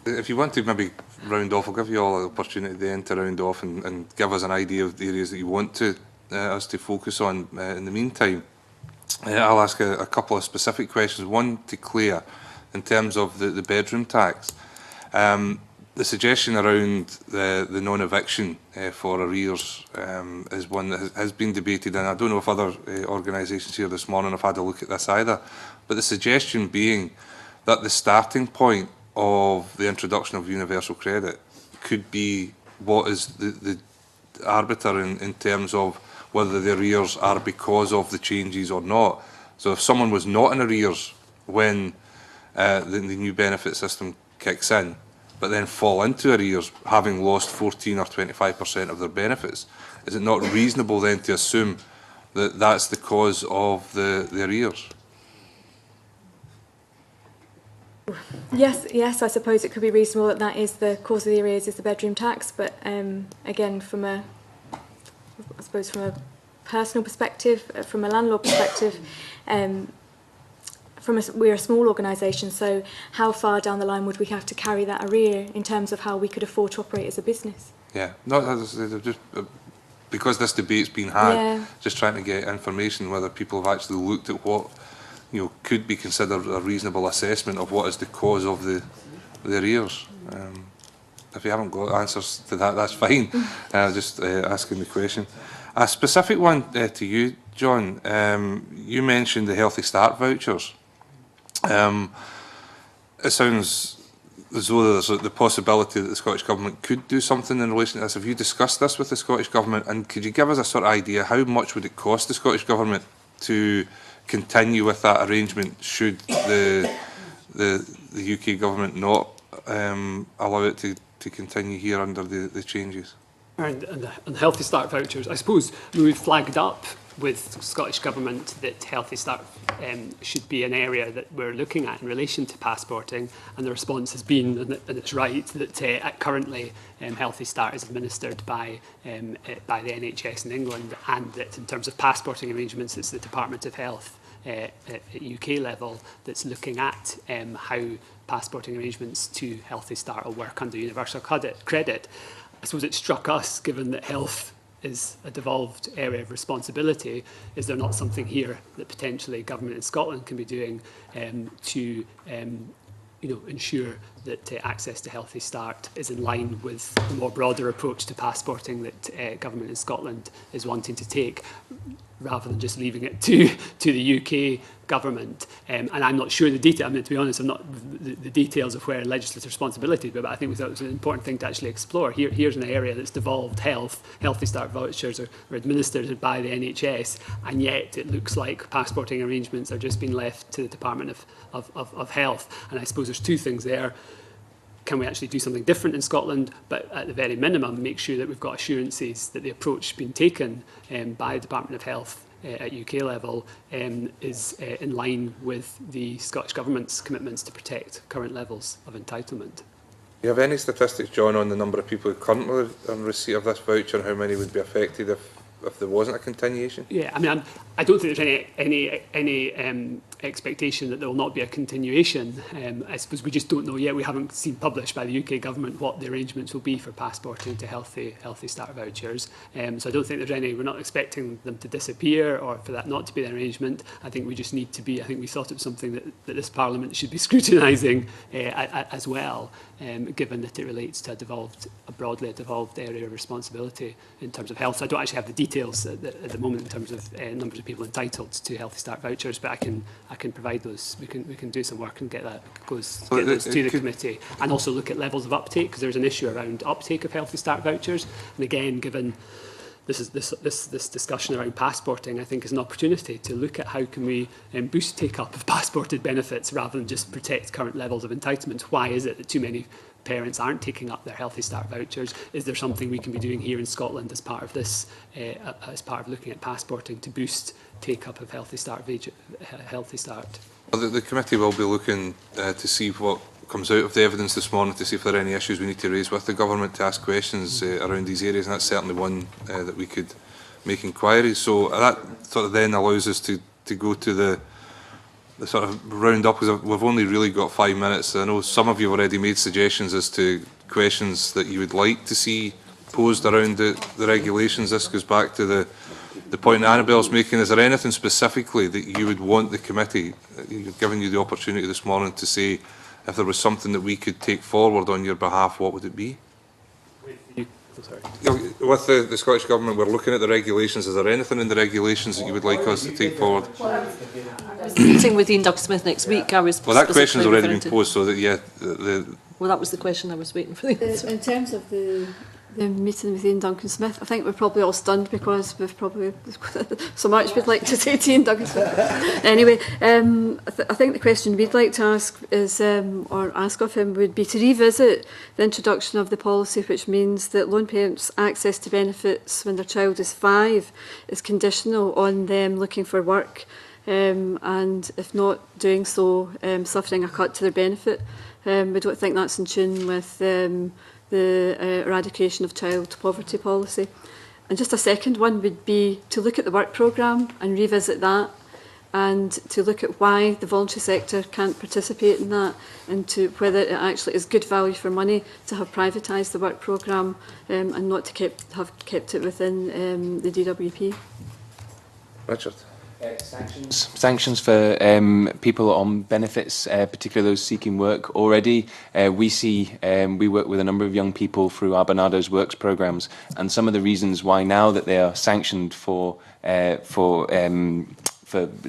If you want to maybe round off, I'll give you all an opportunity then to round off and give us an idea of the areas that you want to us to focus on in the meantime. I'll ask a couple of specific questions. One to Claire, in terms of the bedroom tax. The suggestion around the non-eviction for arrears is one that has been debated, and I don't know if other organisations here this morning have had a look at this either, but the suggestion being that the starting point of the introduction of universal credit could be what is the arbiter in terms of whether the arrears are because of the changes or not. So if someone was not in arrears when the new benefit system kicks in, but then fall into arrears having lost 14 or 25% of their benefits, is it not reasonable then to assume that that's the cause of the arrears? Yes, I suppose it could be reasonable that that is the cause of the arrears, is the bedroom tax. But again, from a personal perspective, from a landlord perspective, we're a small organisation, so how far down the line would we have to carry that arrear in terms of how we could afford to operate as a business? Yeah, no, just because this debate's been had, Yeah. just trying to get information whether people have actually looked at what could be considered a reasonable assessment of what is the cause of the arrears. If you haven't got answers to that, that's fine. Just asking the question. A specific one to you, John. You mentioned the Healthy Start vouchers. It sounds as though there's the possibility that the Scottish Government could do something in relation to this. Have you discussed this with the Scottish Government? And could you give us a sort of idea how much would it cost the Scottish Government to continue with that arrangement should the UK Government not allow it to continue here under the changes? And the Healthy Start vouchers, I suppose we've flagged up with Scottish Government that Healthy Start should be an area that we're looking at in relation to passporting, and the response has been, and it's right, that currently Healthy Start is administered by the NHS in England, and that in terms of passporting arrangements, it's the Department of Health at UK level that's looking at how passporting arrangements to Healthy Start will work under universal credit. I suppose it struck us, given that health is a devolved area of responsibility, is there not something here that potentially government in Scotland can be doing to ensure that access to Healthy Start is in line with the more broader approach to passporting that government in Scotland is wanting to take, rather than just leaving it to the UK government. And I'm not sure the detail. I mean, to be honest, I'm not the details of where legislative responsibility, but I think we thought it was an important thing to actually explore. Here's an area that's devolved Healthy Start vouchers are administered by the NHS, and yet it looks like passporting arrangements are just being left to the Department of Health. And I suppose there's two things there. Can we actually do something different in Scotland, but at the very minimum make sure that we've got assurances that the approach being taken by the Department of Health at UK level is in line with the Scottish Government's commitments to protect current levels of entitlement. Do you have any statistics, John, on the number of people who currently are in receipt of this voucher and how many would be affected if there wasn't a continuation? Yeah, I mean, I don't think there's any expectation that there will not be a continuation. I suppose we just don't know yet. We haven't seen published by the UK government what the arrangements will be for passporting to Healthy Start vouchers. So I don't think there's any, we're not expecting them to disappear or for that not to be an arrangement. I think we just need to be, I think we thought it was something that this Parliament should be scrutinising as well, given that it relates to a broadly devolved area of responsibility in terms of health. So I don't actually have the details at the moment in terms of numbers of people entitled to Healthy Start vouchers, but I can provide those. We can do some work and get those to the committee, and also look at levels of uptake, because there's an issue around uptake of Healthy Start vouchers. And again, given this discussion around passporting, I think is an opportunity to look at how can we boost take-up of passported benefits rather than just protect current levels of entitlement. Why is it that too many parents aren't taking up their Healthy Start vouchers? Is there something we can be doing here in Scotland as part of this, as part of looking at passporting to boost take-up of Healthy Start? Well, the committee will be looking to see what comes out of the evidence this morning, to see if there are any issues we need to raise with the government, to ask questions around these areas, and that's certainly one that we could make inquiries. So that sort of then allows us to go to the sort of round up, because we've only really got 5 minutes. I know some of you have already made suggestions as to questions that you would like to see posed around the regulations. This goes back to the point Annabelle's making. Is there anything specifically that you would want the committee, giving you the opportunity this morning, to say, if there was something that we could take forward on your behalf, what would it be? With the Scottish Government, we're looking at the regulations. Is there anything in the regulations that you would like us to take forward? Meeting with Ian Duncan-Smith next week. Well, that question's already been posed, so that, yeah. Well, that was the question I was waiting for the answer. In terms of the meeting with Ian Duncan-Smith, I think we're probably all stunned because we've probably so much we'd like to say to Ian Duncan-Smith. Anyway, I think the question we'd like to ask is, or ask of him, would be to revisit the introduction of the policy, which means that lone parents' access to benefits when their child is 5 is conditional on them looking for work, and if not doing so, suffering a cut to their benefit. We don't think that's in tune with the eradication of child poverty policy. And just a second one would be to look at the work programme and revisit that, and to look at why the voluntary sector can't participate in that, and to whether it actually is good value for money to have privatised the work programme and not to have kept it within the DWP. Richard. Sanctions for people on benefits, particularly those seeking work already. We work with a number of young people through our Barnardo's Works programmes, and some of the reasons why now that they are sanctioned for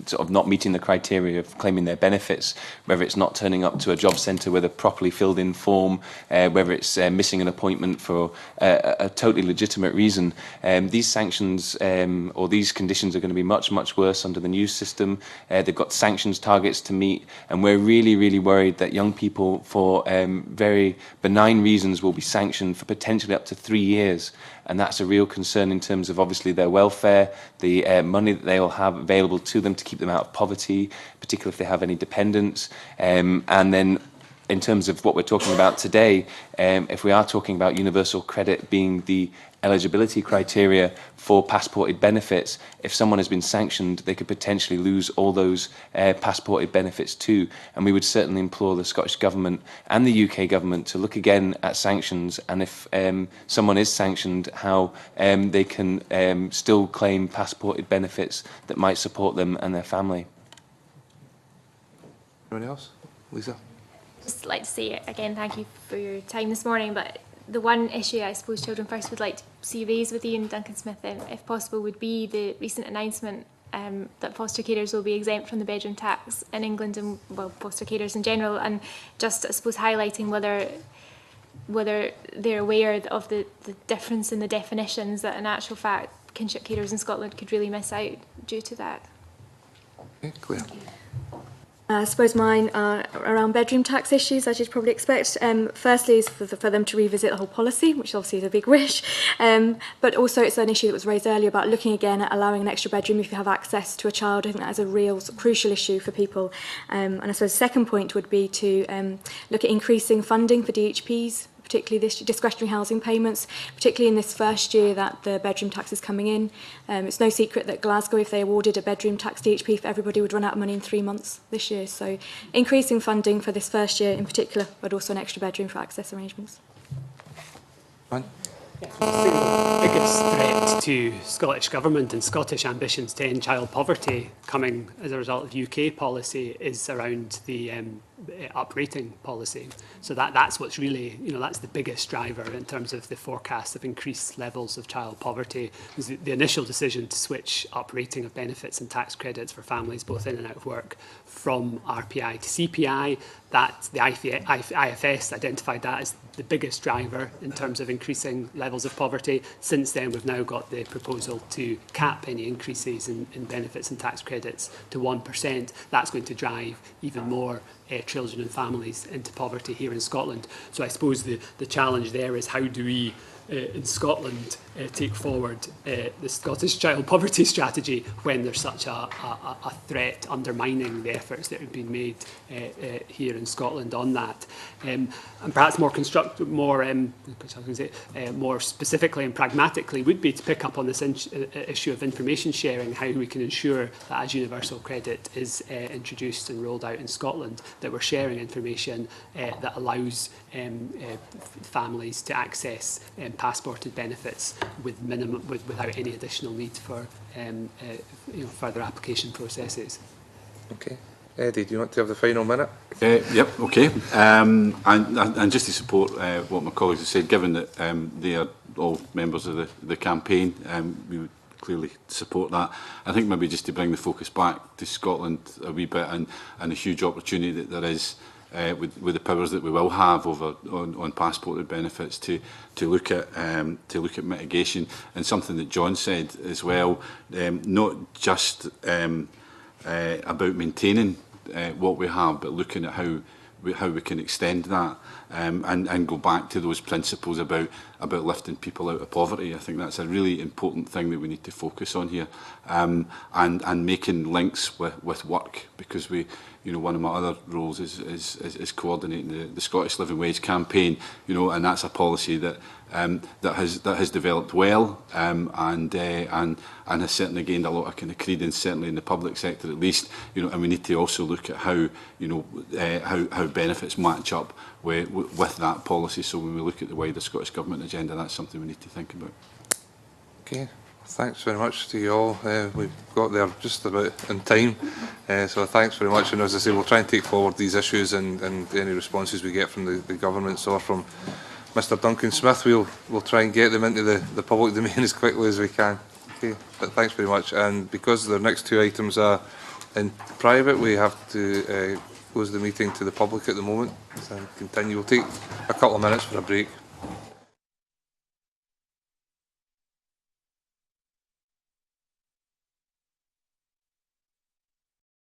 sort of not meeting the criteria of claiming their benefits, whether it's not turning up to a job centre with a properly filled in form, whether it's missing an appointment for a totally legitimate reason. These sanctions or these conditions are going to be much, much worse under the new system. They've got sanctions targets to meet, and we're really, really worried that young people, for very benign reasons, will be sanctioned for potentially up to 3 years. And that's a real concern in terms of obviously their welfare, the money that they will have available to them to keep them out of poverty, particularly if they have any dependents. And then in terms of what we're talking about today, if we are talking about universal credit being the eligibility criteria for passported benefits, if someone has been sanctioned, they could potentially lose all those passported benefits too. And we would certainly implore the Scottish Government and the UK Government to look again at sanctions, and if someone is sanctioned, how they can still claim passported benefits that might support them and their family. Anyone else? Lisa? Just like to say again, thank you for your time this morning, but the one issue I suppose Children First would like to see raised with Ian Duncan-Smith, if possible, would be the recent announcement that foster carers will be exempt from the bedroom tax in England, and well, foster carers in general, and just I suppose highlighting whether they're aware of the difference in the definitions, that in actual fact kinship carers in Scotland could really miss out due to that. Okay, Claire. I suppose mine are around bedroom tax issues, as you'd probably expect. Firstly is for them to revisit the whole policy, which obviously is a big wish. But also it's an issue that was raised earlier about looking again at allowing an extra bedroom if you have access to a child. I think that is a real crucial issue for people. And I suppose the second point would be to look at increasing funding for DHPs, particularly this discretionary housing payments, particularly in this first year that the bedroom tax is coming in. It's no secret that Glasgow, if they awarded a bedroom tax DHP for everybody, would run out of money in 3 months this year. So increasing funding for this first year in particular, but also an extra bedroom for access arrangements. Fine. The biggest threat to Scottish Government and Scottish ambitions to end child poverty coming as a result of UK policy is around the uprating policy. So that's what's really, that's the biggest driver in terms of the forecast of increased levels of child poverty. Is the initial decision to switch uprating of benefits and tax credits for families both in and out of work from RPI to CPI. That the IFS identified that as the biggest driver in terms of increasing levels of poverty. Since then, we've now got the proposal to cap any increases in benefits and tax credits to 1%. That's going to drive even more children and families into poverty here in Scotland. So I suppose the challenge there is how do we in Scotland take forward the Scottish child poverty strategy when there's such a threat undermining the efforts that have been made here in Scotland on that. And perhaps more constructive, more specifically and pragmatically would be to pick up on this issue of information sharing, how we can ensure that as universal credit is introduced and rolled out in Scotland, that we're sharing information that allows families to access passported benefits without any additional need for further application processes. Okay. Eddie, do you want to have the final minute? Yep, okay. And just to support what my colleagues have said, given that they are all members of the campaign, we would clearly support that. I think maybe just to bring the focus back to Scotland a wee bit and the huge opportunity that there is with the powers that we will have on passported benefits to look at mitigation, and something that John said as well, not just about maintaining what we have, but looking at how we can extend that and go back to those principles about lifting people out of poverty. I think that's a really important thing that we need to focus on here, and making links with work, because one of my other roles is coordinating the Scottish Living Wage campaign, and that's a policy that has developed well, and has certainly gained a lot of kind of credence, certainly in the public sector at least, and we need to also look at how how benefits match up with that policy. So when we look at the wider Scottish Government agenda, that's something we need to think about. Okay. Thanks very much to you all. We've got there just about in time, so thanks very much. And as I say, we'll try and take forward these issues and any responses we get from the governments or from Mr Duncan Smith, we'll try and get them into the public domain as quickly as we can. Okay, but thanks very much. And because the next two items are in private, we have to close the meeting to the public at the moment and continue. We'll take a couple of minutes for a break.